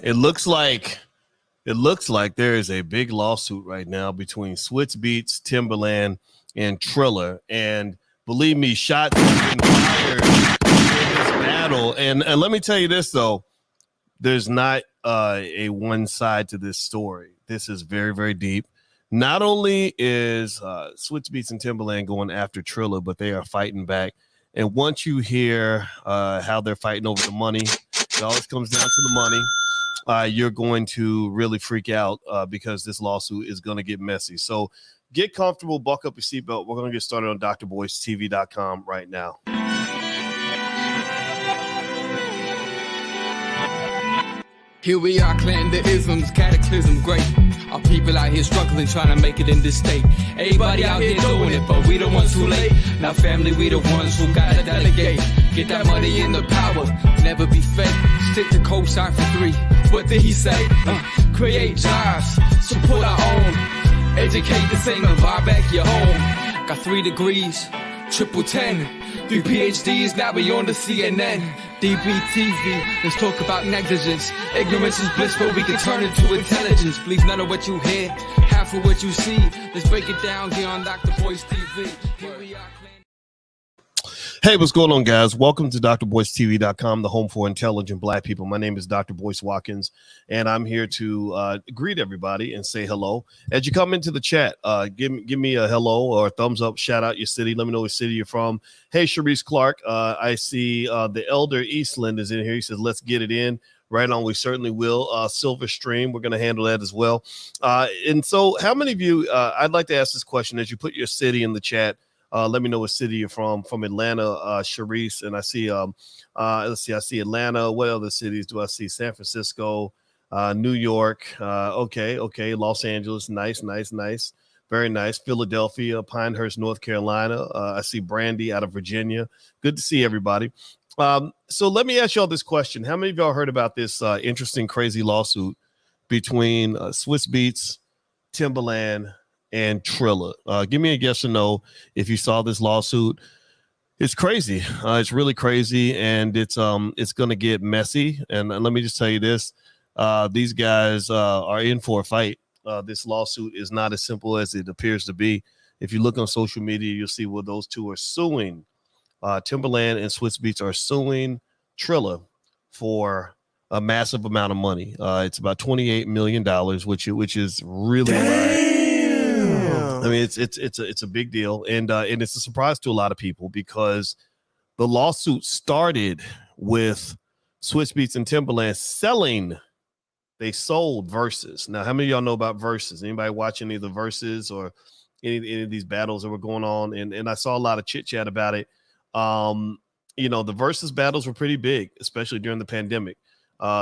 it looks like there is a big lawsuit right now between Swizz Beatz, Timbaland, and Triller. And believe me, shots have been fired in this battle. And let me tell you this, though. There's not a one side to this story. This is very, very deep. Not only is Swizz Beatz and Timbaland going after Triller, but they are fighting back. And once you hear how they're fighting over the money, it always comes down to the money. You're going to really freak out because this lawsuit is going to get messy. So get comfortable, buckle up your seatbelt. We're going to get started on drboystv.com right now. Here we are, clan the isms, cataclysm, great. Our people out here struggling, trying to make it in this state. Everybody out here doing it, but we the ones who late. Now family, we the ones who gotta delegate. Get that money in the power, never be fake. Stick to cosign for 3. What did he say? Create jobs, support our own. Educate the same and buy back your home. Got 3 degrees, triple 10. 3 PhDs, now we on the CNN. DBTV, let's talk about negligence. Ignorance is bliss, but we can turn it to intelligence. Believe none of what you hear, half of what you see. Let's break it down here on Dr. Boyz TV. Here we are. Hey, what's going on, guys? Welcome to drboystv.com, the home for intelligent Black people. My name is Dr. Boyce Watkins, and I'm here to greet everybody and say hello. As you come into the chat, give me a hello or a thumbs up, shout out your city. Let me know what city you're from. Hey, Sharice Clark, I see the Elder Eastland is in here. He says, let's get it in. Right on, we certainly will. Silver Stream, we're going to handle that as well. And so how many of you, I'd like to ask this question as you put your city in the chat. Let me know what city you're from. From Atlanta, Sharice, and I see. Let's see. I see Atlanta. What other cities do I see? San Francisco, New York. Okay. Los Angeles. Nice. Very nice. Philadelphia, Pinehurst, North Carolina. I see Brandy out of Virginia. Good to see everybody. So let me ask y'all this question: how many of y'all heard about this interesting, crazy lawsuit between Swizz Beatz, Timbaland, and Triller? Give me a yes or no if you saw this lawsuit. It's crazy. It's really crazy, and it's going to get messy. And let me just tell you this: these guys are in for a fight. This lawsuit is not as simple as it appears to be. If you look on social media, you'll see where those two are suing. Timbaland and Swizz Beatz are suing Triller for a massive amount of money. It's about $28 million, which is really. I mean, it's a big deal, and it's a surprise to a lot of people because the lawsuit started with Swizz Beatz and Timbaland selling. They sold Verzuz. Now, how many of y'all know about Verzuz? Anybody watching any of the Verzuz or any of these battles that were going on? And I saw a lot of chit chat about it. You know, the Verzuz battles were pretty big, especially during the pandemic.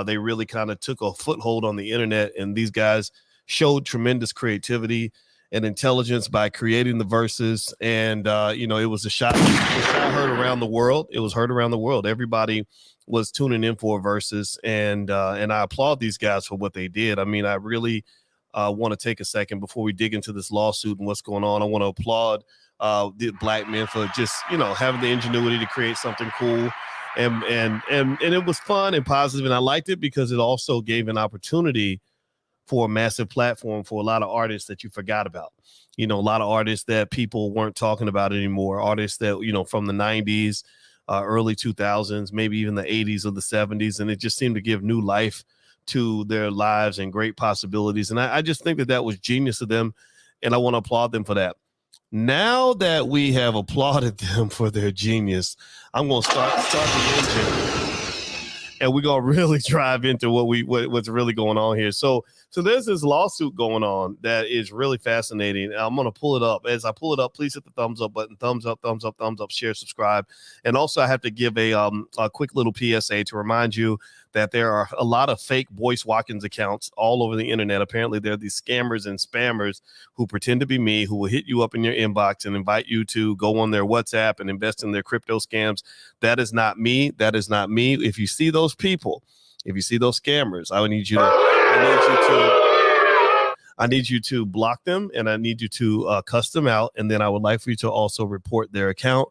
They really kind of took a foothold on the internet, and these guys showed tremendous creativity and intelligence by creating the Verzuz. And you know, it was a shot heard around the world. It was heard around the world. Everybody was tuning in for Verzuz, and I applaud these guys for what they did. I mean, I really want to take a second before we dig into this lawsuit and what's going on. I want to applaud the Black men for just, you know, having the ingenuity to create something cool, and it was fun and positive, and I liked it because it also gave an opportunity for a massive platform for a lot of artists that you forgot about. You know, a lot of artists that people weren't talking about anymore, artists that, you know, from the 90s, early 2000s, maybe even the 80s or the 70s, and it just seemed to give new life to their lives and great possibilities. And I just think that was genius of them, and I want to applaud them for that. Now that we have applauded them for their genius, I'm going to start the engine, and we're going to really drive into what's really going on here. So there's this lawsuit going on that is really fascinating. I'm going to pull it up. As I pull it up, please hit the thumbs up button. Thumbs up, share, subscribe. And also I have to give a quick little PSA to remind you that there are a lot of fake Boyce Watkins accounts all over the internet. Apparently there are these scammers and spammers who pretend to be me, who will hit you up in your inbox and invite you to go on their WhatsApp and invest in their crypto scams. That is not me. That is not me. If you see those people, if you see those scammers, I need you to block them, and I need you to cuss them out. And then I would like for you to also report their account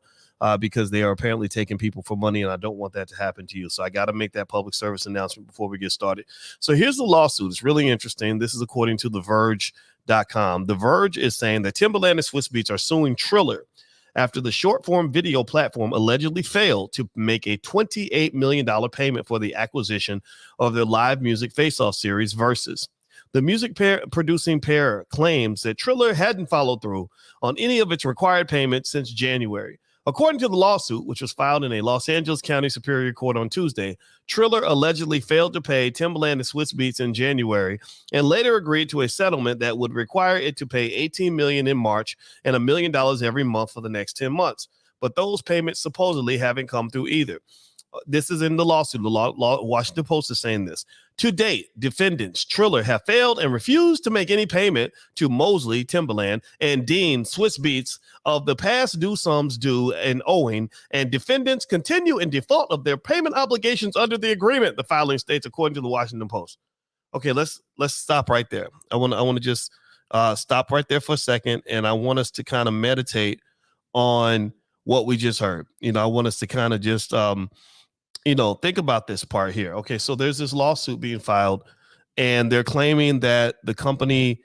because they are apparently taking people for money, and I don't want that to happen to you. So I got to make that public service announcement before we get started. So here's the lawsuit. It's really interesting. This is according to the Verge.com. The Verge is saying that Timbaland and Swizz Beatz are suing Triller after the short-form video platform allegedly failed to make a $28 million payment for the acquisition of their live music face-off series, Verzuz. The music producing pair claims that Triller hadn't followed through on any of its required payments since January. According to the lawsuit, which was filed in a Los Angeles County Superior Court on Tuesday, Triller allegedly failed to pay Timbaland and Swizz Beatz in January and later agreed to a settlement that would require it to pay $18 million in March and $1 million every month for the next 10 months. But those payments supposedly haven't come through either. This is in the lawsuit. The Washington Post is saying this. To date, defendants Triller have failed and refused to make any payment to Mosley, Timbaland, and Dean, Swizz Beatz, of the past due sums due and owing, and defendants continue in default of their payment obligations under the agreement, the filing states, according to the Washington Post. Okay, let's stop right there. I want to just stop right there for a second, and I want us to kind of meditate on what we just heard. I want us to kind of just think about this part here. Okay, so there's this lawsuit being filed, and they're claiming that the company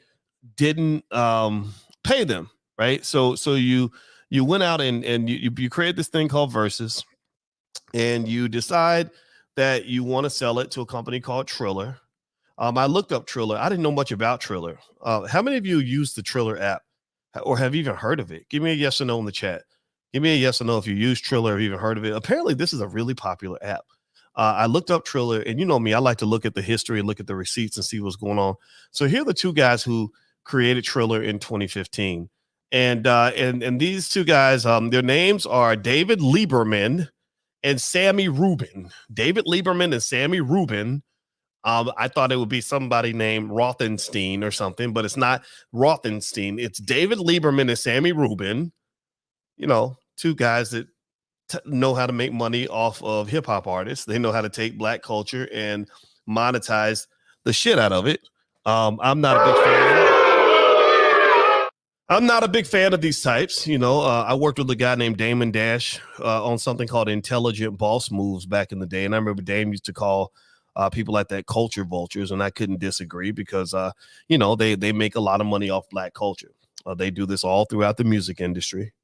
didn't pay them, right? So you went out and you created this thing called Verzuz, and you decide that you want to sell it to a company called Triller. I looked up Triller. I didn't know much about Triller. How many of you use the Triller app or have even heard of it? Give me a yes or no in the chat. Give me a yes or no if you use Triller or even heard of it. Apparently, this is a really popular app. I looked up Triller, and you know me, I like to look at the history and look at the receipts and see what's going on. So here are the two guys who created Triller in 2015. And these two guys, their names are David Lieberman and Sammy Rubin. David Lieberman and Sammy Rubin. I thought it would be somebody named Rothenstein or something, but it's not Rothenstein. It's David Lieberman and Sammy Rubin. Two guys that know how to make money off of hip hop artists. They know how to take black culture and monetize the shit out of it. I'm not a big fan of these types. I worked with a guy named Damon Dash on something called Intelligent Boss Moves back in the day. And I remember Dame used to call people like that culture vultures. And I couldn't disagree because, they make a lot of money off black culture. They do this all throughout the music industry.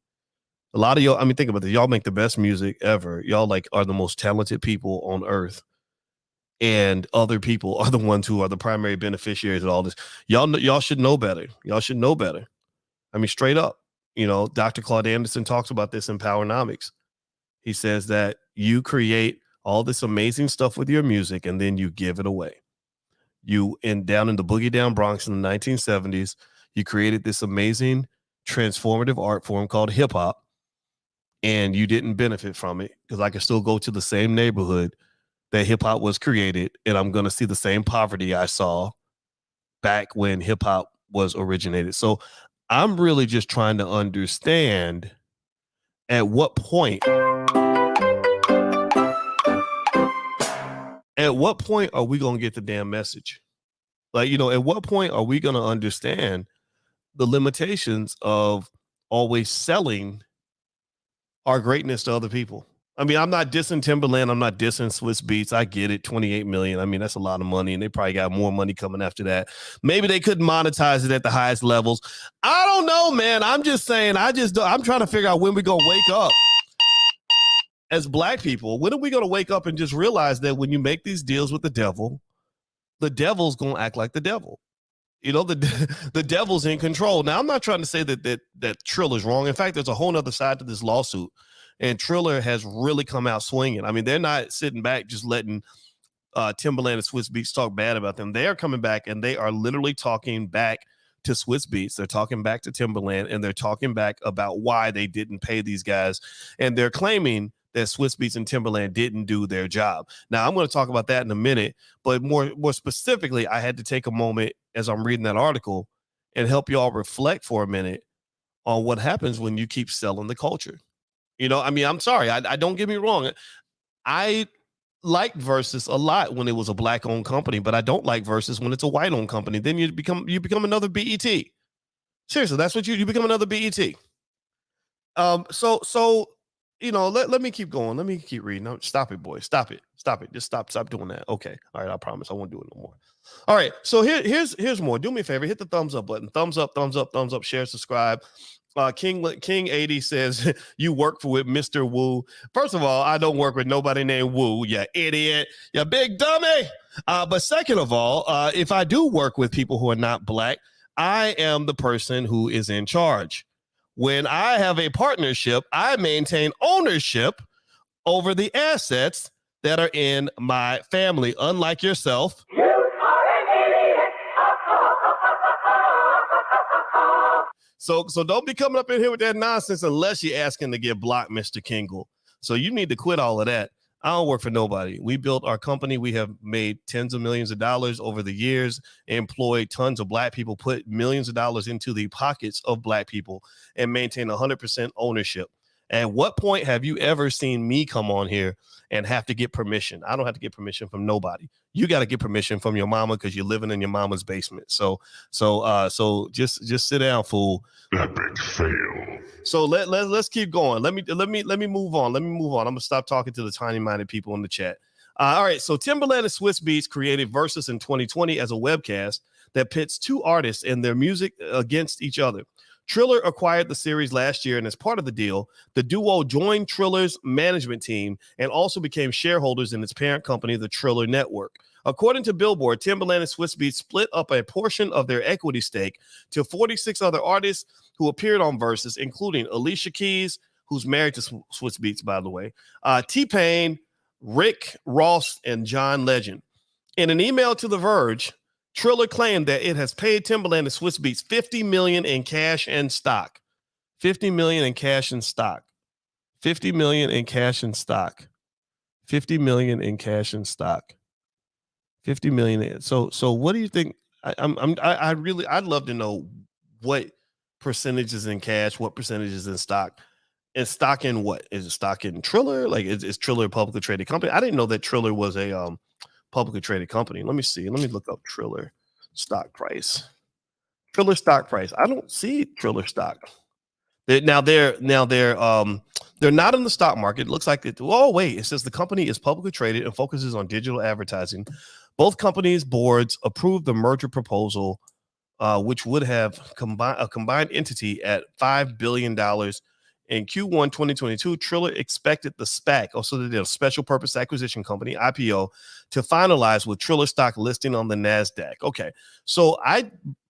A lot of y'all, think about this. Y'all make the best music ever. Y'all are the most talented people on earth. And other people are the ones who are the primary beneficiaries of all this. Y'all should know better. Y'all should know better. Straight up. Dr. Claude Anderson talks about this in Powernomics. He says that you create all this amazing stuff with your music and then you give it away. Down in the Boogie Down Bronx in the 1970s, you created this amazing transformative art form called hip hop. And you didn't benefit from it because I can still go to the same neighborhood that hip hop was created, and I'm going to see the same poverty I saw back when hip hop was originated. So I'm really just trying to understand at what point are we going to get the damn message? At what point are we going to understand the limitations of always selling our greatness to other people? I'm not dissing Timbaland. I'm not dissing Swizz Beatz. I get it. 28 million. That's a lot of money, and they probably got more money coming after that. Maybe they couldn't monetize it at the highest levels. I don't know, man. I'm just saying, I'm trying to figure out when we're going to wake up as black people. When are we going to wake up and just realize that when you make these deals with the devil's going to act like the devil? The devil's in control. Now, I'm not trying to say that Triller's wrong. In fact, there's a whole other side to this lawsuit, and Triller has really come out swinging. They're not sitting back just letting Timbaland and Swizz Beatz talk bad about them. They are coming back, and they are literally talking back to Swizz Beatz. They're talking back to Timbaland, and they're talking back about why they didn't pay these guys, and they're claiming that Swizz Beatz and Timbaland didn't do their job. Now, I'm going to talk about that in a minute, but more specifically, I had to take a moment as I'm reading that article and help y'all reflect for a minute on what happens when you keep selling the culture. I'm sorry. I don't get me wrong. I liked Verzuz a lot when it was a black-owned company, but I don't like Verzuz when it's a white-owned company. Then you become another BET. Seriously, that's what you become, another BET. So let me keep going. Let me keep reading. No, stop it, boy. Stop it. Just stop doing that. Okay. All right. I promise I won't do it no more. All right. So here's more. Do me a favor. Hit the thumbs up button. Thumbs up, share, subscribe. King 80 says you work with Mr. Wu. First of all, I don't work with nobody named Wu, you idiot, you big dummy. But second of all, if I do work with people who are not black, I am the person who is in charge. When I have a partnership, I maintain ownership over the assets that are in my family, unlike yourself. You are an idiot. So don't be coming up in here with that nonsense unless you're asking to get blocked, Mr. Kingle. So you need to quit all of that. I don't work for nobody. We built our company. We have made tens of millions of dollars over the years, employed tons of black people, put millions of dollars into the pockets of black people, and maintain 100% ownership. At what point have you ever seen me come on here and have to get permission? I don't have to get permission from nobody. You got to get permission from your mama because you're living in your mama's basement. So just sit down, fool. Epic fail. So let's keep going. Let me move on. I'm gonna stop talking to the tiny-minded people in the chat. All right. So Timbaland and Swizz Beatz created Verzuz in 2020 as a webcast that pits two artists and their music against each other. Triller acquired the series last year, and as part of the deal, the duo joined Triller's management team and also became shareholders in its parent company, the Triller Network. According to Billboard, Timbaland and Swizz Beatz split up a portion of their equity stake to 46 other artists who appeared on Verzuz, including Alicia Keys, who's married to Swizz Beatz, by the way, T-Pain, Rick Ross, and John Legend. In an email to The Verge, Triller claimed that it has paid Timbaland and Swizz Beatz $50 million in cash and stock. $50 million in cash and stock. $50 million in cash and stock. $50 million in cash and stock. 50 million. So what do you think? I'd love to know what percentages in cash, what percentages in stock. And stock in what? Is it stock in Triller? Like is Triller a publicly traded company? I didn't know that Triller was a publicly traded company. Let me see. Let me look up Triller stock price. Triller stock price. I don't see Triller stock. They're not in the stock market. It looks like it. Oh wait, it says the company is publicly traded and focuses on digital advertising. Both companies' boards approved the merger proposal, which would have a combined entity at $5 billion. In Q1 2022, Triller expected the SPAC, also the special purpose acquisition company, IPO, to finalize with Triller stock listing on the NASDAQ. Okay,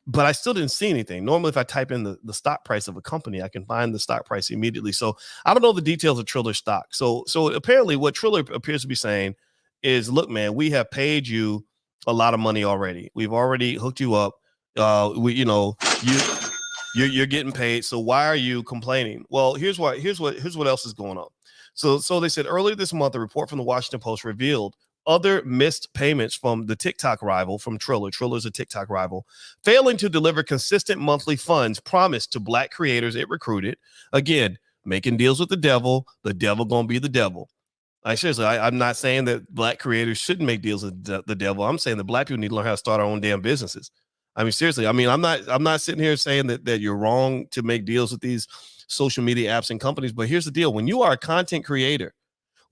but I still didn't see anything. Normally, if I type in the stock price of a company, I can find the stock price immediately. So I don't know the details of Triller stock. So apparently what Triller appears to be saying is, look, man, we have paid you a lot of money already. We've already hooked you up. You're getting paid. So why are you complaining? Well, here's what else is going on. So they said earlier this month, a report from the Washington Post revealed other missed payments from the TikTok rival from Triller. Triller's a TikTok rival, failing to deliver consistent monthly funds promised to black creators it recruited. Again, making deals with the devil gonna be the devil. I'm not saying that black creators shouldn't make deals with the devil. I'm saying that black people need to learn how to start our own damn businesses. I mean, seriously. I mean, I'm not sitting here saying that you're wrong to make deals with these social media apps and companies. But here's the deal: when you are a content creator,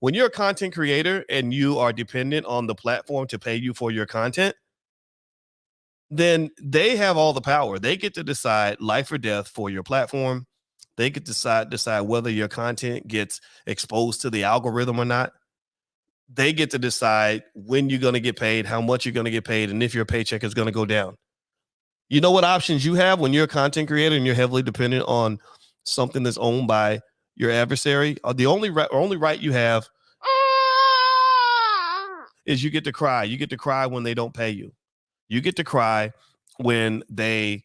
and you are dependent on the platform to pay you for your content, then they have all the power. They get to decide life or death for your platform. They get to decide whether your content gets exposed to the algorithm or not. They get to decide when you're going to get paid, how much you're going to get paid, and if your paycheck is going to go down. You know what options you have when you're a content creator and you're heavily dependent on something that's owned by your adversary? The only right you have is you get to cry. You get to cry when they don't pay you. You get to cry when they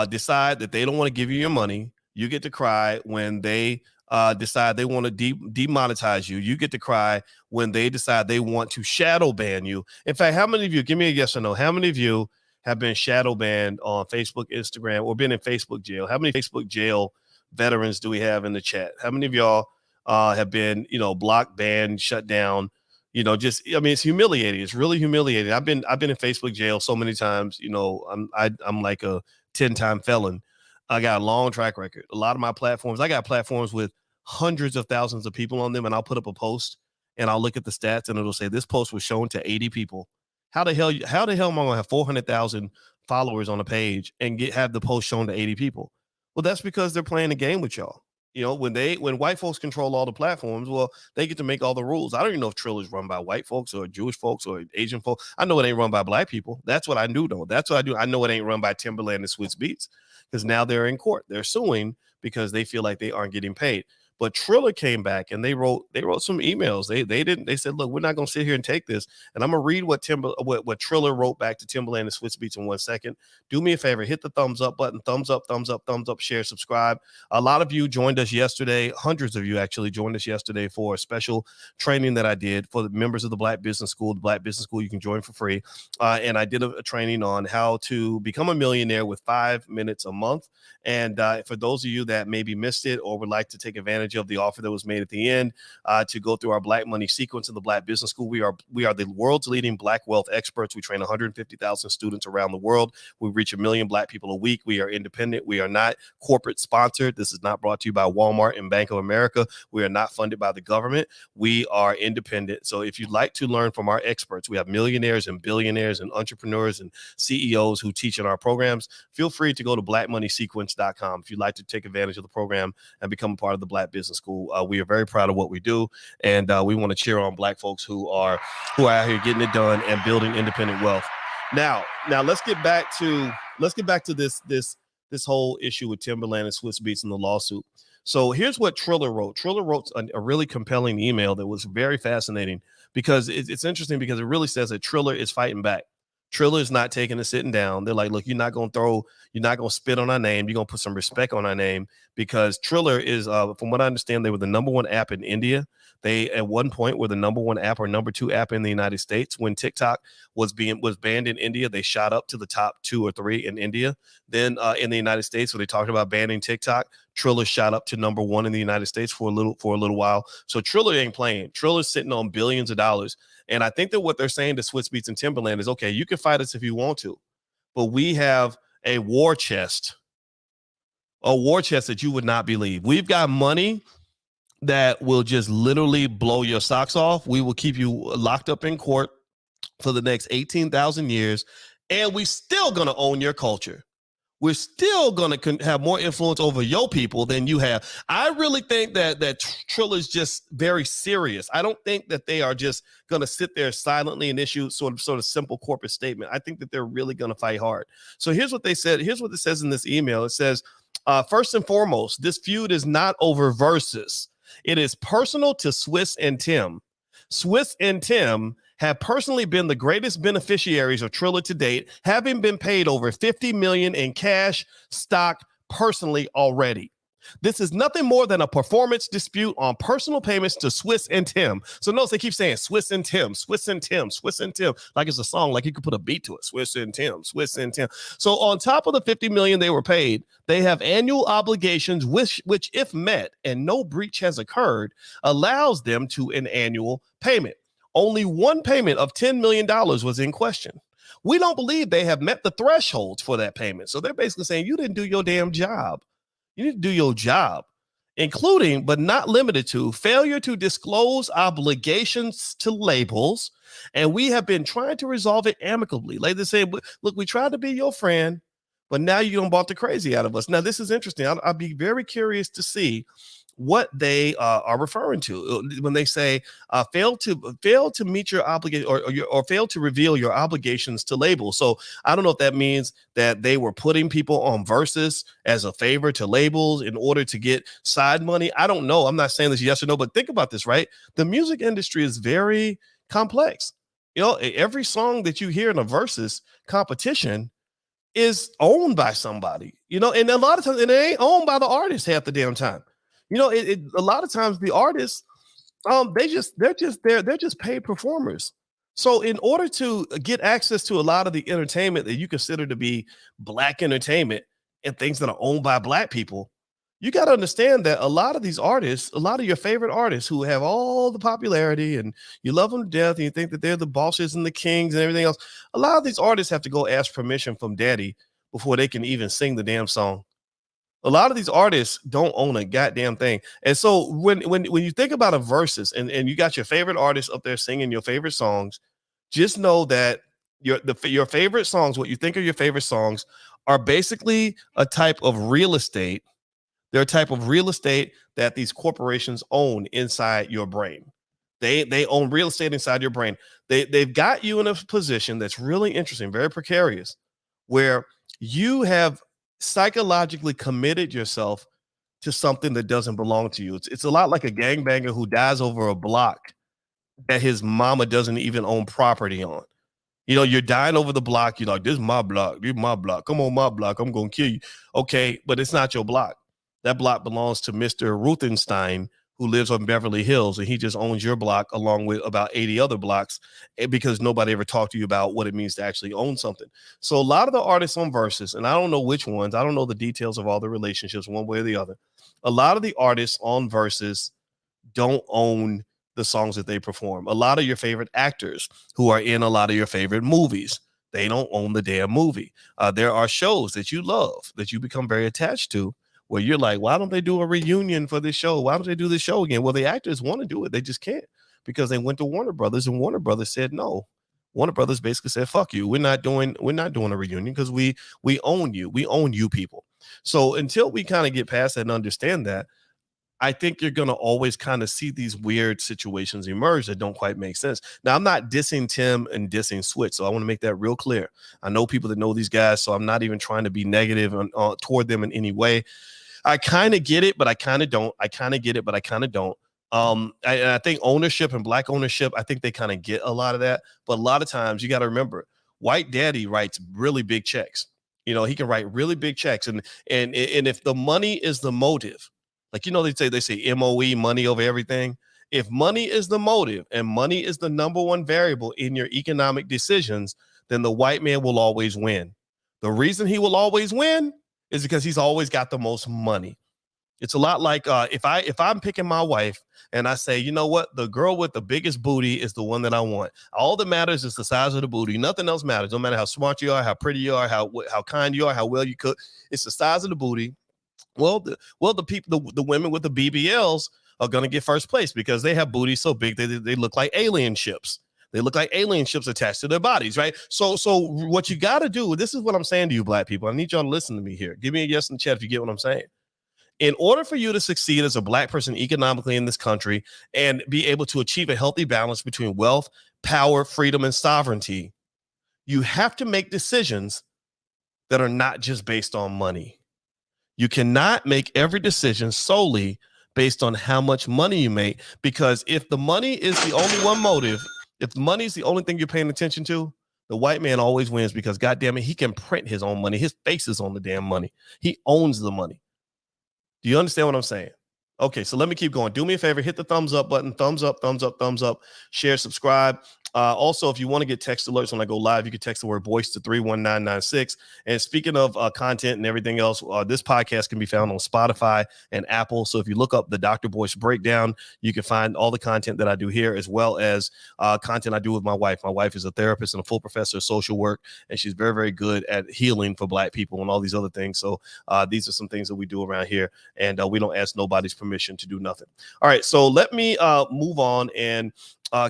decide that they don't want to give you your money. You get to cry when they decide they want to demonetize you. You get to cry when they decide they want to shadow ban you. In fact, how many of you, give me a yes or no, how many of you have been shadow banned on Facebook, Instagram, or been in Facebook jail? How many Facebook jail veterans do we have in the chat? How many of y'all have been, blocked, banned, shut down? It's humiliating. It's really humiliating. I've been in Facebook jail so many times. I'm like a 10-time felon. I got a long track record. A lot of my platforms, I got platforms with hundreds of thousands of people on them, and I'll put up a post and I'll look at the stats and it'll say this post was shown to 80 people. How the hell am I going to have 400,000 followers on a page and have the post shown to 80 people? Well, that's because they're playing a game with y'all. You know, when white folks control all the platforms, well, they get to make all the rules. I don't even know if Triller is run by white folks or Jewish folks or Asian folks. I know it ain't run by black people. That's what I do, though. That's what I do. I know it ain't run by Timbaland and Swizz Beatz, because now they're in court. They're suing because they feel like they aren't getting paid. But Triller came back and they wrote some emails. They said, look, we're not going to sit here and take this. And I'm going to read what Triller wrote back to Timbaland and Swizz Beatz in 1 second. Do me a favor, hit the thumbs up button, thumbs up, share, subscribe. A lot of you joined us yesterday. Hundreds of you actually joined us yesterday for a special training that I did for the members of the Black Business School. The Black Business School you can join for free. And I did a training on how to become a millionaire with 5 minutes a month. And for those of you that maybe missed it or would like to take advantage of the offer that was made at the end to go through our Black Money sequence in the Black Business School, we are the world's leading Black wealth experts. We train 150,000 students around the world. We reach 1 million Black people a week. We are independent. We are not corporate sponsored. This is not brought to you by Walmart and Bank of America. We are not funded by the government. We are independent. So if you'd like to learn from our experts, we have millionaires and billionaires and entrepreneurs and CEOs who teach in our programs. Feel free to go to blackmoneysequence.com if you'd like to take advantage of the program and become a part of the Black Business School. We are very proud of what we do, and we want to cheer on Black folks who are out here getting it done and building independent wealth. Now let's get back to this whole issue with Timbaland and Swizz Beatz and the lawsuit. So here's what Triller wrote. Triller wrote a really compelling email that was very fascinating, because it's interesting, because it really says that Triller is fighting back. Triller is not taking a sitting down. They're like, look, you're not going to spit on our name. You're going to put some respect on our name, because Triller is, from what I understand, they were the #1 app in India. They at one point were the #1 app or #2 app in the United States. When TikTok was banned in India, they shot up to the top 2 or 3 in India. Then in the United States, when they talked about banning TikTok, Triller shot up to #1 in the United States for a little while. So Triller ain't playing. Triller's sitting on billions of dollars. And I think that what they're saying to Swizz Beatz and Timbaland is, okay, you can fight us if you want to, but we have a war chest that you would not believe. We've got money that will just literally blow your socks off. We will keep you locked up in court for the next 18,000 years, and we still going to own your culture. We're still going to have more influence over your people than you have. I really think that Triller is just very serious. I don't think that they are just going to sit there silently and issue sort of simple corporate statement. I think that they're really going to fight hard. So here's what they said. Here's what it says in this email. It says, first and foremost, this feud is not over Verzuz. It is personal to Swizz and Tim. Swizz and Tim have personally been the greatest beneficiaries of Triller to date, having been paid over $50 million in cash stock personally already. This is nothing more than a performance dispute on personal payments to Swizz and Tim. So notice they keep saying Swizz and Tim, Swizz and Tim, Swizz and Tim, like it's a song, like you could put a beat to it. Swizz and Tim, Swizz and Tim. So on top of the $50 million they were paid, they have annual obligations, which if met and no breach has occurred, allows them to an annual payment. Only one payment of $10 million was in question. We don't believe they have met the thresholds for that payment. So they're basically saying you didn't do your damn job. You need to do your job, including but not limited to failure to disclose obligations to labels. And we have been trying to resolve it amicably. Like they say, look, we tried to be your friend, but now you done bought the crazy out of us. Now, this is interesting. I'll be very curious to see what they are referring to when they say fail to meet your obligation or fail to reveal your obligations to labels. So I don't know if that means that they were putting people on Verzuz as a favor to labels in order to get side money. I don't know. I'm not saying this yes or no, but think about this, right? The music industry is very complex. You know, every song that you hear in a Verzuz competition is owned by somebody, you know, and a lot of times it ain't owned by the artist half the damn time. You know, a lot of times the artists, they're just paid performers. So in order to get access to a lot of the entertainment that you consider to be Black entertainment and things that are owned by Black people, you got to understand that a lot of these artists, a lot of your favorite artists who have all the popularity and you love them to death and you think that they're the bosses and the kings and everything else, a lot of these artists have to go ask permission from daddy before they can even sing the damn song. A lot of these artists don't own a goddamn thing. And so when you think about a versus and you got your favorite artists up there singing your favorite songs, just know that your favorite songs, what you think are your favorite songs, are basically a type of real estate. They're a type of real estate that these corporations own inside your brain. They own real estate inside your brain. They've got you in a position that's really interesting, very precarious, where you have psychologically committed yourself to something that doesn't belong to you. It's a lot like a gangbanger who dies over a block that his mama doesn't even own property on. You know, you're dying over the block. You're like, this is my block. This is my block. Come on, my block. I'm going to kill you. Okay, but it's not your block. That block belongs to Mr. Ruthenstein, who lives on Beverly Hills, and he just owns your block along with about 80 other blocks because nobody ever talked to you about what it means to actually own something. So a lot of the artists on Verzuz, and I don't know which ones, I don't know the details of all the relationships one way or the other. A lot of the artists on Verzuz don't own the songs that they perform. A lot of your favorite actors who are in a lot of your favorite movies, they don't own the damn movie. There are shows that you love, that you become very attached to, where you're like, why don't they do a reunion for this show? Why don't they do this show again? Well, the actors want to do it. They just can't because they went to Warner Brothers and Warner Brothers said no. Warner Brothers basically said, fuck you. We're not doing a reunion because we own you. We own you people. So until we kind of get past that and understand that, I think you're going to always kind of see these weird situations emerge that don't quite make sense. Now, I'm not dissing Tim and dissing Swizz, so I want to make that real clear. I know people that know these guys, so I'm not even trying to be negative toward them in any way. I kind of get it, but I kind of don't. I kind of get it, but I kind of don't. I think ownership and black ownership, I think they kind of get a lot of that. But a lot of times you got to remember, White Daddy writes really big checks. You know, he can write really big checks. And if the money is the motive, like, you know, they say MOE, money over everything. If money is the motive and money is the number one variable in your economic decisions, then the white man will always win. The reason he will always win is because he's always got the most money. It's a lot like if I'm picking my wife and I say, you know what, the girl with the biggest booty is the one that I want. All that matters is the size of the booty. Nothing else matters. No matter how smart you are, how pretty you are, how kind you are, how well you cook. It's the size of the booty. Well, the people, the women with the BBLs are going to get first place because they have booties so big they look like alien ships. They look like alien ships attached to their bodies, right? So what you got to do, this is what I'm saying to you, black people. I need y'all to listen to me here. Give me a yes in the chat if you get what I'm saying. In order for you to succeed as a black person economically in this country and be able to achieve a healthy balance between wealth, power, freedom, and sovereignty, you have to make decisions that are not just based on money. You cannot make every decision solely based on how much money you make, because if the money is the only one motive, if money is the only thing you're paying attention to, the white man always wins because, goddamn it, he can print his own money. His face is on the damn money. He owns the money. Do you understand what I'm saying? Okay, so let me keep going. Do me a favor, hit the thumbs up button, thumbs up, share, subscribe. Also, if you want to get text alerts when I go live, you can text the word voice to 31996. And speaking of content and everything else, this podcast can be found on Spotify and Apple. So if you look up the Dr. Boyce Breakdown, you can find all the content that I do here, as well as content I do with my wife. My wife is a therapist and a full professor of social work, and she's very, very good at healing for black people and all these other things. So these are some things that we do around here, and we don't ask nobody's permission to do nothing. All right, so let me move on and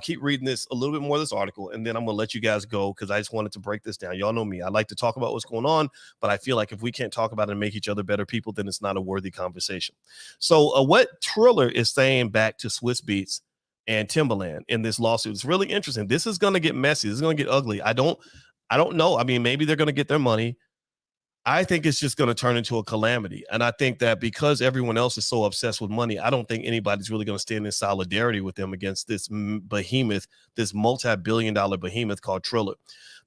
keep reading this a little bit more of this article, and then I'm gonna let you guys go because I just wanted to break this down. Y'all know me. I like to talk about what's going on, but I feel like if we can't talk about it and make each other better people, then it's not a worthy conversation. So what Triller is saying back to Swizz Beatz and Timbaland in this lawsuit is really interesting. This is gonna get messy. This is gonna get ugly. I don't know. I mean, maybe they're gonna get their money. I think it's just going to turn into a calamity. And I think that because everyone else is so obsessed with money, I don't think anybody's really going to stand in solidarity with them against this behemoth, this multi-billion-dollar behemoth called Triller.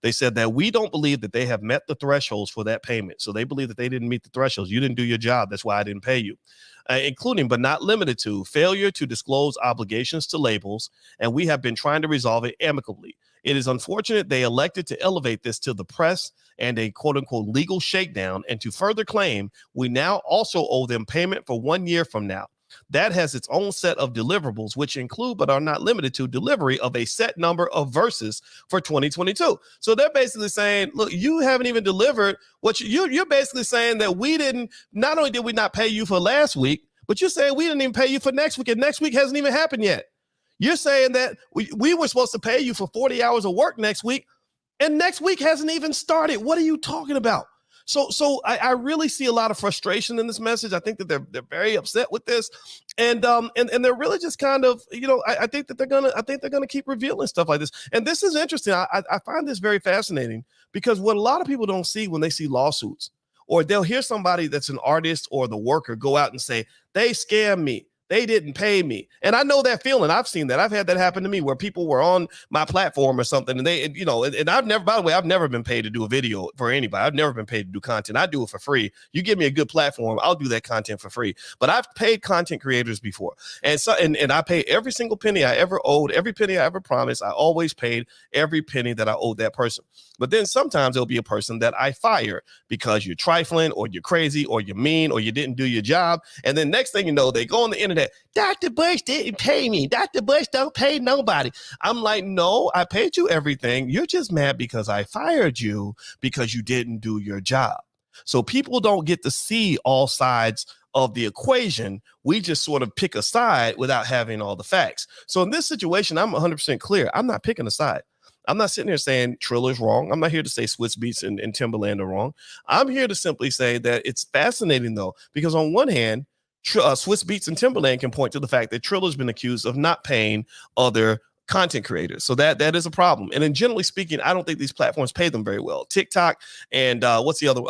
They said that we don't believe that they have met the thresholds for that payment. So they believe that they didn't meet the thresholds. You didn't do your job. That's why I didn't pay you. Including but not limited to failure to disclose obligations to labels, and we have been trying to resolve it amicably. It is unfortunate they elected to elevate this to the press and a quote-unquote legal shakedown, and to further claim we now also owe them payment for 1 year from now. that has its own set of deliverables, which include but are not limited to delivery of a set number of verses for 2022. So they're basically saying, look, you haven't even delivered what you're basically saying that we didn't, not only did we not pay you for last week, but you're saying we didn't even pay you for next week, and next week hasn't even happened yet. You're saying that we were supposed to pay you for 40 hours of work next week, and next week hasn't even started. What are you talking about? So I really see a lot of frustration in this message. I think that they're very upset with this, and they're really just kind of, I think they're gonna keep revealing stuff like this. And this is interesting. I find this very fascinating, because what a lot of people don't see when they see lawsuits, or they'll hear somebody that's an artist or the worker go out and say, they scammed me, they didn't pay me. And I know that feeling. I've seen that. I've had that happen to me, where people were on my platform or something, and they, and I've never, by the way, I've never been paid to do a video for anybody. I've never been paid to do content. I do it for free. You give me a good platform, I'll do that content for free. But I've paid content creators before. And so, and I pay every single penny I ever owed, every penny I ever promised. I always paid every penny that I owed that person. But then sometimes there'll be a person that I fire because you're trifling, or you're crazy, or you're mean, or you didn't do your job. And then next thing you know, they go on the internet, Dr. Bush didn't pay me. Dr. Bush don't pay nobody. I'm like, no, I paid you everything. You're just mad because I fired you because you didn't do your job. So people don't get to see all sides of the equation. We just sort of pick a side without having all the facts. So in this situation, I'm 100% clear. I'm not picking a side. I'm not sitting here saying Triller's wrong. I'm not here to say Swizz Beatz and Timbaland are wrong. I'm here to simply say that it's fascinating, though, because on one hand, Swizz Beatz and Timbaland can point to the fact that Triller's been accused of not paying other content creators. So that is a problem. And then generally speaking, I don't think these platforms pay them very well. TikTok and what's the other,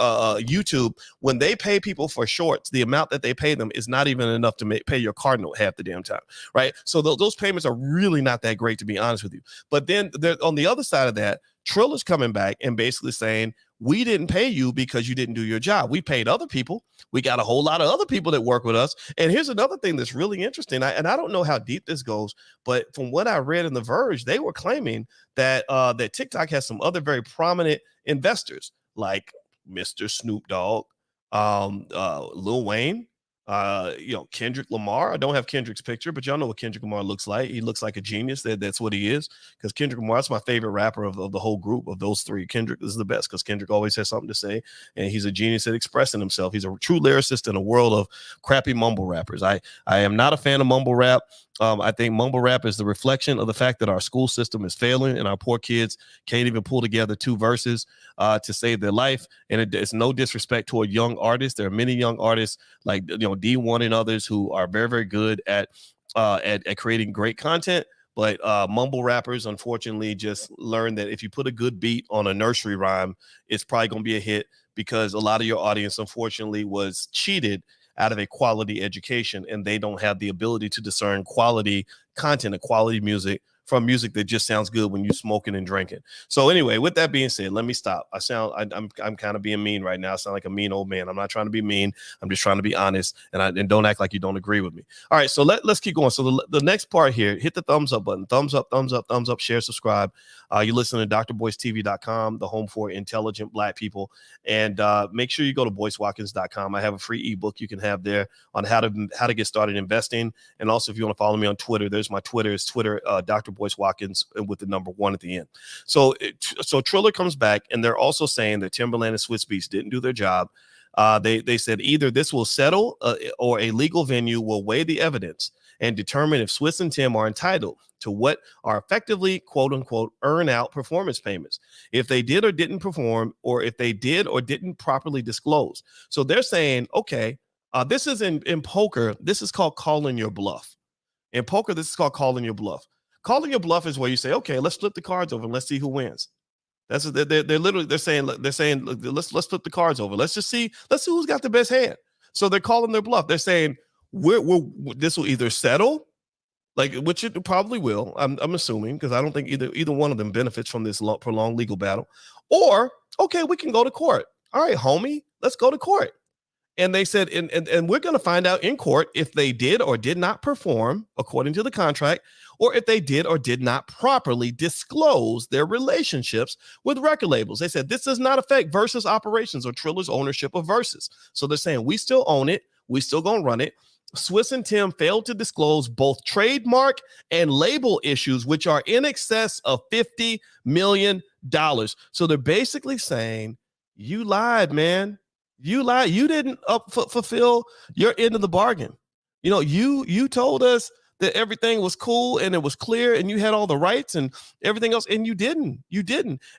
YouTube, when they pay people for shorts, the amount that they pay them is not even enough to pay your card note half the damn time, right? So those payments are really not that great, to be honest with you. But then on the other side of that, Triller's coming back and basically saying, we didn't pay you because you didn't do your job. We paid other people. We got a whole lot of other people that work with us. And here's another thing that's really interesting. I don't know how deep this goes, but from what I read in the Verge, they were claiming that that TikTok has some other very prominent investors, like Mr. Snoop Dogg, Lil Wayne, Kendrick Lamar. I don't have Kendrick's picture, but y'all know what Kendrick Lamar looks like. He looks like a genius. That's what he is, because Kendrick Lamar's my favorite rapper of the whole group of those three. Kendrick is the best because Kendrick always has something to say, and he's a genius at expressing himself. He's a true lyricist in a world of crappy mumble rappers. I am not a fan of mumble rap. I think mumble rap is the reflection of the fact that our school system is failing and our poor kids can't even pull together 2 verses to save their life. And it's no disrespect toward young artists. There are many young artists like D1 and others who are very, very good at creating great content. But mumble rappers, unfortunately, just learn that if you put a good beat on a nursery rhyme, it's probably going to be a hit, because a lot of your audience, unfortunately, was cheated out of a quality education, and they don't have the ability to discern quality content and quality music from music that just sounds good when you're smoking and drinking. So anyway, with that being said, let me stop. I'm kind of being mean right now. I sound like a mean old man. I'm not trying to be mean. I'm just trying to be honest, and don't act like you don't agree with me. All right, so let's keep going. So the next part here, hit the thumbs up button. Thumbs up, thumbs up, thumbs up, share, subscribe. You listen to drboystv.com, the home for intelligent Black people. And make sure you go to boycewatkins.com. I have a free ebook you can have there on how to get started investing. And also, if you want to follow me on Twitter, there's my Twitter. It's Twitter, Dr. Boyce Watkins with the number 1 at the end. So Triller comes back, and they're also saying that Timbaland and Swizz Beatz didn't do their job. They said either this will settle or a legal venue will weigh the evidence and determine if Swizz and Tim are entitled to what are effectively, quote unquote, earn out performance payments if they did or didn't perform, or if they did or didn't properly disclose. So they're saying, okay, this is in poker. This is called calling your bluff. In poker, this is called calling your bluff. Calling your bluff is where you say, okay, let's flip the cards over and let's see who wins. That's what they're saying. Let's flip the cards over. Let's see who's got the best hand. So they're calling their bluff. They're saying this will either settle, like, which it probably will. I'm assuming, because I don't think either one of them benefits from this prolonged legal battle. Or, okay, we can go to court. All right, homie, let's go to court. And they said, and we're going to find out in court if they did or did not perform according to the contract, or if they did or did not properly disclose their relationships with record labels. They said this does not affect Verzuz operations or Triller's ownership of Verzuz. So they're saying we still own it. We still going to run it. Swizz and Tim failed to disclose both trademark and label issues, which are in excess of $50 million. So they're basically saying, you lied, man. You lied. You didn't fulfill your end of the bargain. You know, you told us that everything was cool and it was clear and you had all the rights and everything else, and you didn't.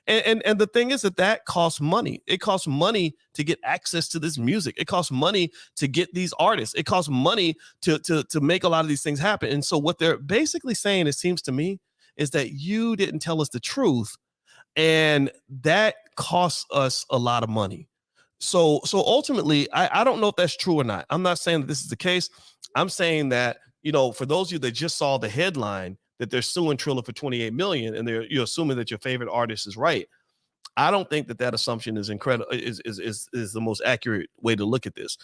And the thing is that costs money. It costs money to get access to this music. It costs money to get these artists. It costs money to make a lot of these things happen. And so what they're basically saying, it seems to me, is that you didn't tell us the truth, and that costs us a lot of money. So ultimately, I don't know if that's true or not. I'm not saying that this is the case. I'm saying that, you know, for those of you that just saw the headline that they're suing Triller for $28 million, and you're assuming that your favorite artist is right. I don't think that assumption is incredible. Is the most accurate way to look at this.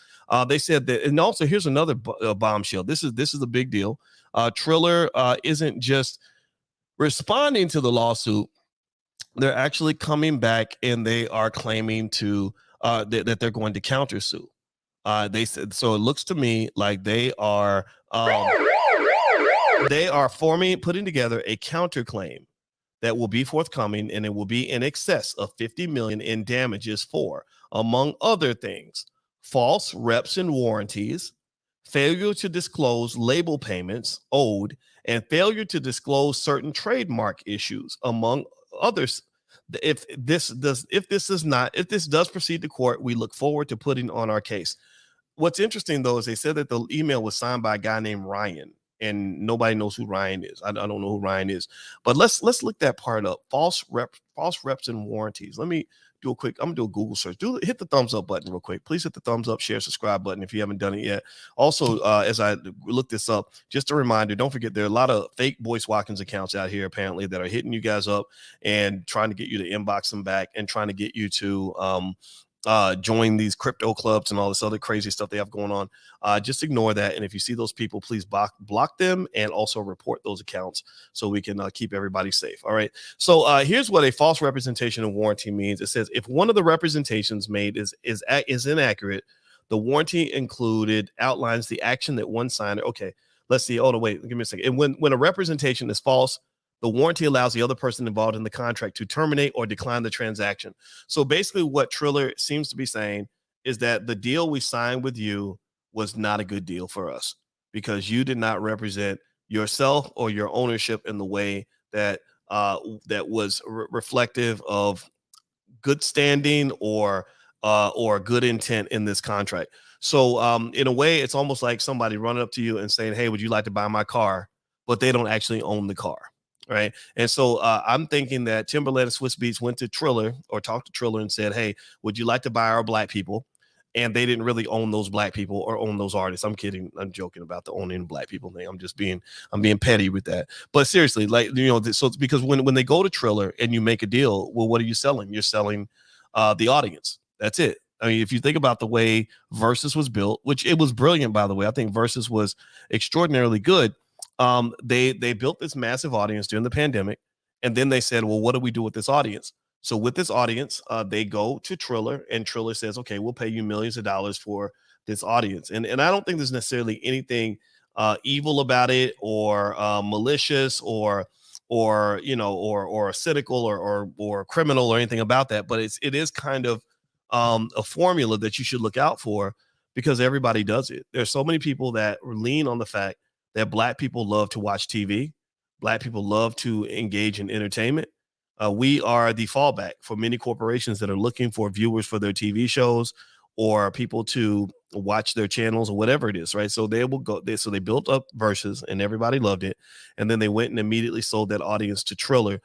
They said that, and also here's another bombshell. This is a big deal. Triller isn't just responding to the lawsuit; they're actually coming back and they are claiming to that they're going to countersue. They said, so it looks to me like they are putting together a counterclaim that will be forthcoming, and it will be in excess of $50 million in damages for, among other things, false reps and warranties, failure to disclose label payments owed, and failure to disclose certain trademark issues, among others. If this does proceed to court, we look forward to putting on our case. What's interesting, though, is they said that the email was signed by a guy named Ryan, and nobody knows who Ryan is. I don't know who Ryan is, but let's look that part up. False reps and warranties. Let me do a quick. I'm gonna do a Google search. Hit the thumbs up button real quick. Please hit the thumbs up, share, subscribe button if you haven't done it yet. Also, as I look this up, just a reminder, don't forget there are a lot of fake Boyce Watkins accounts out here apparently that are hitting you guys up and trying to get you to inbox them back and trying to get you to join these crypto clubs and all this other crazy stuff they have going on. Just ignore that. And if you see those people, please block them and also report those accounts so we can keep everybody safe. All right. So here's what a false representation and warranty means. It says if one of the representations made is inaccurate, the warranty included outlines the action that one signer. Okay, let's see. Oh, no, wait, give me a second. And when a representation is false, the warranty allows the other person involved in the contract to terminate or decline the transaction. So basically what Triller seems to be saying is that the deal we signed with you was not a good deal for us because you did not represent yourself or your ownership in the way that that was reflective of good standing or good intent in this contract. So in a way, it's almost like somebody running up to you and saying, hey, would you like to buy my car? But they don't actually own the car. Right. And so I'm thinking that Timbaland and Swizz Beatz went to Triller or talked to Triller and said, hey, would you like to buy our black people? And they didn't really own those black people or own those artists. I'm kidding. I'm joking about the owning black people thing. I'm being petty with that. But seriously, like, you know, so it's because when they go to Triller and you make a deal, well, what are you selling? You're selling the audience. That's it. I mean, if you think about the way Verzuz was built, which it was brilliant, by the way, I think Verzuz was extraordinarily good. They built this massive audience during the pandemic, and then they said, well, what do we do with this audience? So with this audience, they go to Triller, and Triller says, okay, we'll pay you millions of dollars for this audience. And I don't think there's necessarily anything evil about it or malicious or cynical or criminal or anything about that. But it is kind of a formula that you should look out for because everybody does it. There's so many people that lean on the fact that black people love to watch TV. Black people love to engage in entertainment. We are the fallback for many corporations that are looking for viewers for their TV shows or people to watch their channels or whatever it is, right? So they will go. So they built up Verzuz and everybody loved it. And then they went and immediately sold that audience to Triller,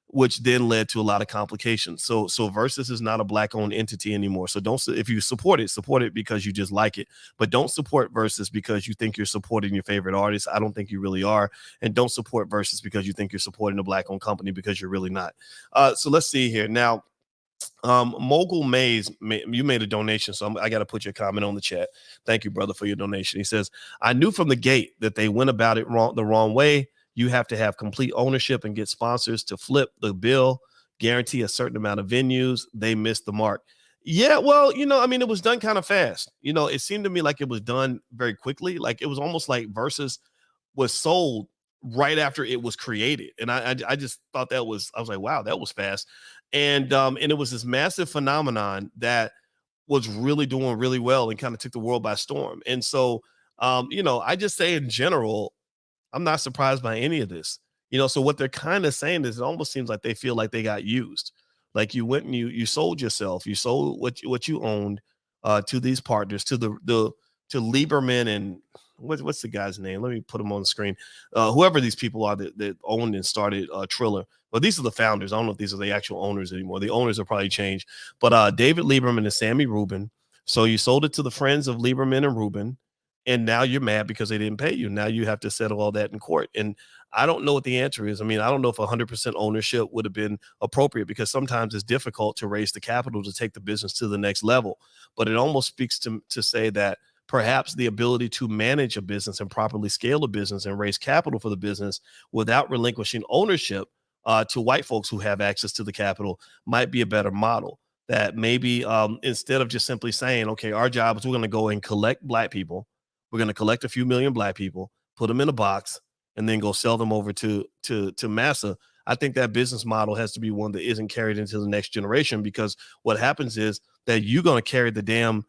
which then led to a lot of complications. So Verzuz is not a black-owned entity anymore. So if you support it because you just like it. But don't support Verzuz because you think you're supporting your favorite artist. I don't think you really are. And don't support Verzuz because you think you're supporting a black-owned company because you're really not. So let's see here. Now, Mogul Mays, you made a donation, so I got to put your comment on the chat. Thank you, brother, for your donation. He says, I knew from the gate that they went about it the wrong way. You have to have complete ownership and get sponsors to flip the bill, guarantee a certain amount of venues. They missed the mark. Yeah, well, I mean, it was done kind of fast. It seemed to me like it was done very quickly. Like it was almost like Verzuz was sold right after it was created. And I just thought I was like, wow, that was fast. And it was this massive phenomenon that was really doing really well and kind of took the world by storm. And so, I just say in general, I'm not surprised by any of this. So what they're kind of saying is it almost seems like they feel like they got used. Like you went and you sold yourself, you sold what you owned to these partners, to to Lieberman and what's the guy's name? Let me put him on the screen. Whoever these people are that owned and started Triller. Well, these are the founders. I don't know if these are the actual owners anymore. The owners have probably changed. But David Lieberman and Sammy Rubin. So you sold it to the friends of Lieberman and Rubin, and now you're mad because they didn't pay you. Now you have to settle all that in court. And I don't know what the answer is. I mean, I don't know if 100% ownership would have been appropriate, because sometimes it's difficult to raise the capital to take the business to the next level. But it almost speaks to say that perhaps the ability to manage a business and properly scale a business and raise capital for the business without relinquishing ownership to white folks who have access to the capital might be a better model. That maybe instead of just simply saying, okay, our job is we're going to go and collect black people. We're going to collect a few million black people, put them in a box, and then go sell them over to massa. I think that business model has to be one that isn't carried into the next generation, because what happens is that you're going to carry the damn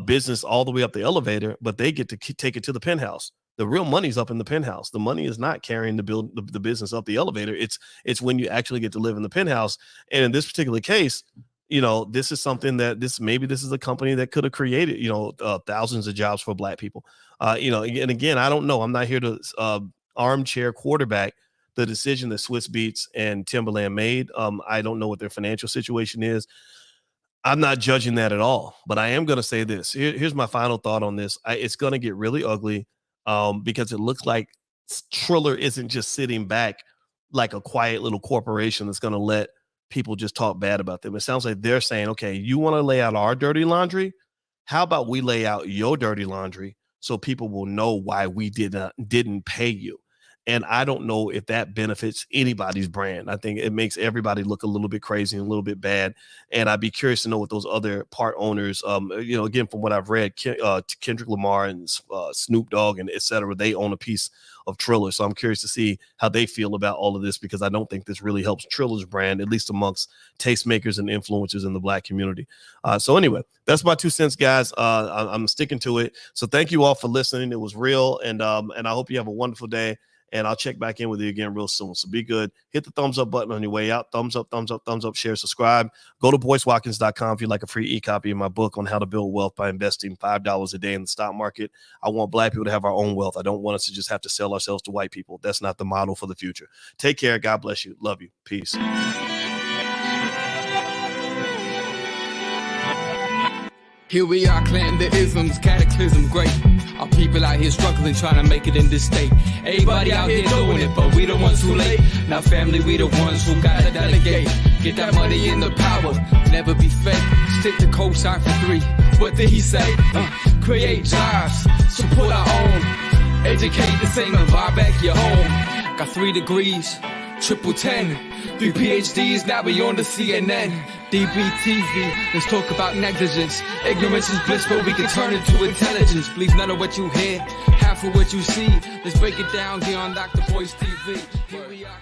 business all the way up the elevator, but they get to take it to the penthouse. The real money's up in the penthouse. The money is not carrying the business up the elevator. It's when you actually get to live in the penthouse. And in this particular case, this is something that this is a company that could have created, thousands of jobs for black people. And again, I don't know. I'm not here to armchair quarterback the decision that Swizz Beatz and Timbaland made. I don't know what their financial situation is. I'm not judging that at all, but I am going to say this. Here's my final thought on this. It's going to get really ugly because it looks like Triller isn't just sitting back like a quiet little corporation that's going to let people just talk bad about them. It sounds like they're saying, okay, you want to lay out our dirty laundry? How about we lay out your dirty laundry so people will know why we didn't pay you? And I don't know if that benefits anybody's brand. I think it makes everybody look a little bit crazy and a little bit bad. And I'd be curious to know what those other part owners, again, from what I've read, Kendrick Lamar and Snoop Dogg and et cetera, they own a piece of Triller. So I'm curious to see how they feel about all of this, because I don't think this really helps Triller's brand, at least amongst tastemakers and influencers in the black community. So anyway, that's my 2 cents, guys. I'm sticking to it. So thank you all for listening. It was real. And I hope you have a wonderful day. And I'll check back in with you again real soon. So be good. Hit the thumbs up button on your way out. Thumbs up, thumbs up, thumbs up, share, subscribe. Go to BoyceWatkins.com if you'd like a free e-copy of my book on how to build wealth by investing $5 a day in the stock market. I want black people to have our own wealth. I don't want us to just have to sell ourselves to white people. That's not the model for the future. Take care. God bless you. Love you. Peace. Here we are, clanting the isms, cataclysm great. Our people out here struggling, trying to make it in this state. Everybody out here doing it, but we the ones who late. Now family, we the ones who gotta delegate. Get that money in the power, never be fake. Stick to cosign for 3. What did he say? Create jobs, support our own. Educate the same and buy back your home. Got 3 degrees, triple 10. 3 PhDs, now we on the CNN. DBTV, let's talk about negligence. Ignorance is bliss, but we can turn it to intelligence. Believe none of what you hear, half of what you see. Let's break it down here on Dr. Boyce TV. Here we are.